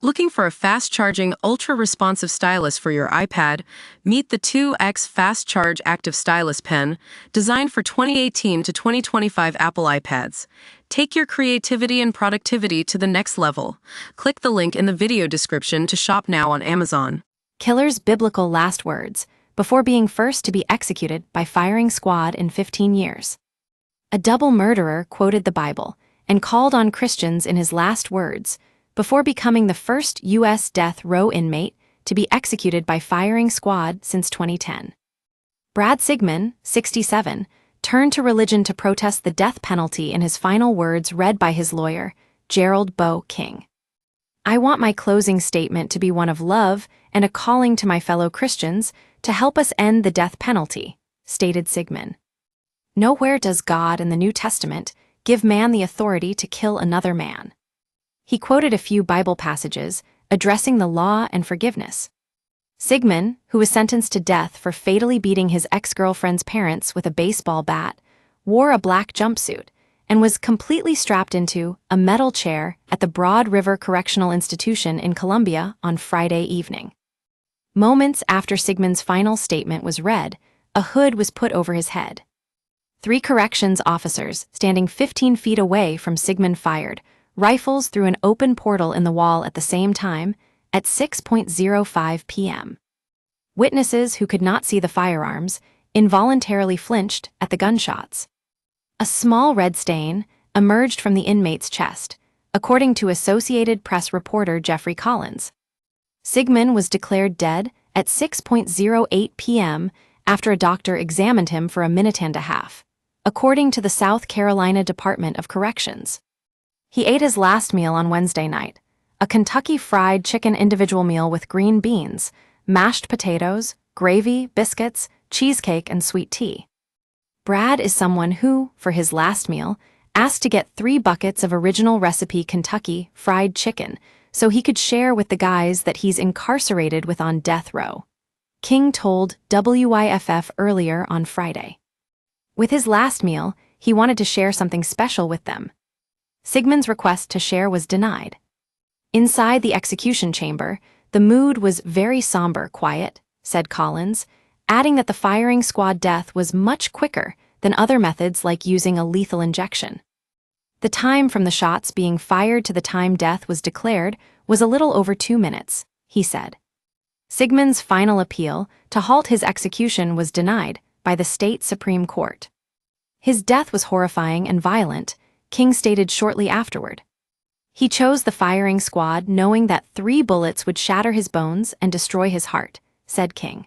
Looking for a fast-charging, ultra-responsive stylus for your iPad? Meet the 2X Fast Charge Active Stylus Pen, designed for 2018 to 2025 Apple iPads. Take your creativity and productivity to the next level. Click the link in the video description to shop now on Amazon. Killer's biblical last words, before being first to be executed by firing squad in 15 years. A double murderer quoted the Bible and called on Christians in his last words, before becoming the first U.S. death row inmate to be executed by firing squad since 2010. Brad Sigmon, 67, turned to religion to protest the death penalty in his final words read by his lawyer, Gerald Bo King. "I want my closing statement to be one of love and a calling to my fellow Christians to help us end the death penalty," stated Sigmon. "Nowhere does God in the New Testament give man the authority to kill another man." He quoted a few Bible passages addressing the law and forgiveness. Sigmon, who was sentenced to death for fatally beating his ex-girlfriend's parents with a baseball bat, wore a black jumpsuit and was completely strapped into a metal chair at the Broad River Correctional Institution in Columbia on Friday evening. Moments after Sigmon's final statement was read, a hood was put over his head. 3 corrections officers standing 15 feet away from Sigmon fired rifles through an open portal in the wall at the same time at 6:05 p.m. Witnesses who could not see the firearms involuntarily flinched at the gunshots. A small red stain emerged from the inmate's chest, according to Associated Press reporter Jeffrey Collins. Sigmon was declared dead at 6:08 p.m. after a doctor examined him for a minute and a half, according to the South Carolina Department of Corrections. He ate his last meal on Wednesday night, a Kentucky Fried Chicken individual meal with green beans, mashed potatoes, gravy, biscuits, cheesecake, and sweet tea. Brad is someone who, for his last meal, asked to get 3 buckets of original recipe Kentucky Fried Chicken so he could share with the guys that he's incarcerated with on death row, King told WYFF earlier on Friday. With his last meal, he wanted to share something special with them. Sigmon's request to share was denied. Inside the execution chamber, the mood was very somber, quiet, said Collins, adding that the firing squad death was much quicker than other methods like using a lethal injection. The time from the shots being fired to the time death was declared was a little over 2 minutes, he said. Sigmon's final appeal to halt his execution was denied by the state Supreme Court. His death was horrifying and violent, King stated shortly afterward. He chose the firing squad knowing that 3 bullets would shatter his bones and destroy his heart, said King.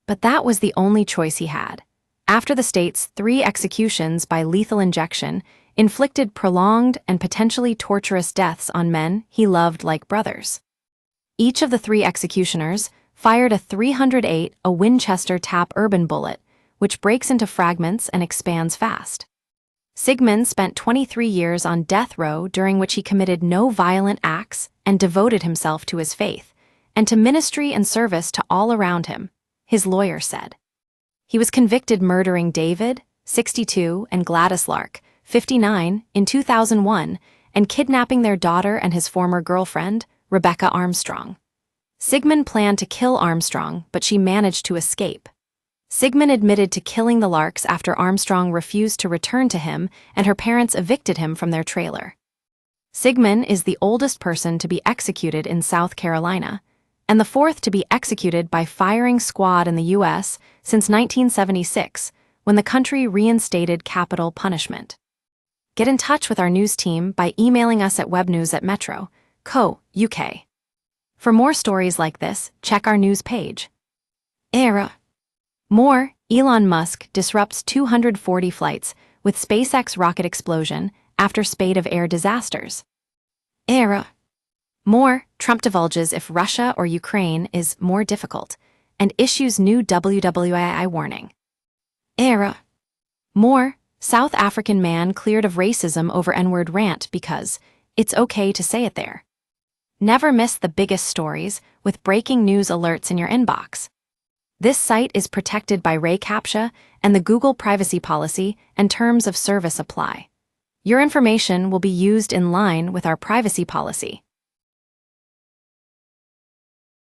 But that was the only choice he had. After the state's 3 executions by lethal injection inflicted prolonged and potentially torturous deaths on men he loved like brothers. Each of the 3 executioners fired a .308 Winchester Tap Urban bullet, which breaks into fragments and expands fast. Sigmon spent 23 years on death row during which he committed no violent acts and devoted himself to his faith, and to ministry and service to all around him, his lawyer said. He was convicted murdering David, 62, and Gladys Lark, 59, in 2001, and kidnapping their daughter and his former girlfriend, Rebecca Armstrong. Sigmon planned to kill Armstrong, but she managed to escape. Sigmon admitted to killing the Larks after Armstrong refused to return to him and her parents evicted him from their trailer. Sigmon is the oldest person to be executed in South Carolina, and the 4th to be executed by firing squad in the U.S. since 1976, when the country reinstated capital punishment. Get in touch with our news team by emailing us at webnews@metro.co.uk. For more stories like this, check our news page. Era. More, Elon Musk disrupts 240 flights with SpaceX rocket explosion after spate of air disasters. Era. More, Trump divulges if Russia or Ukraine is more difficult and issues new WWII warning. Era. More, South African man cleared of racism over N-word rant because it's okay to say it there. Never miss the biggest stories with breaking news alerts in your inbox. This site is protected by Ray CAPTCHA and the Google privacy policy and terms of service apply. Your information will be used in line with our privacy policy.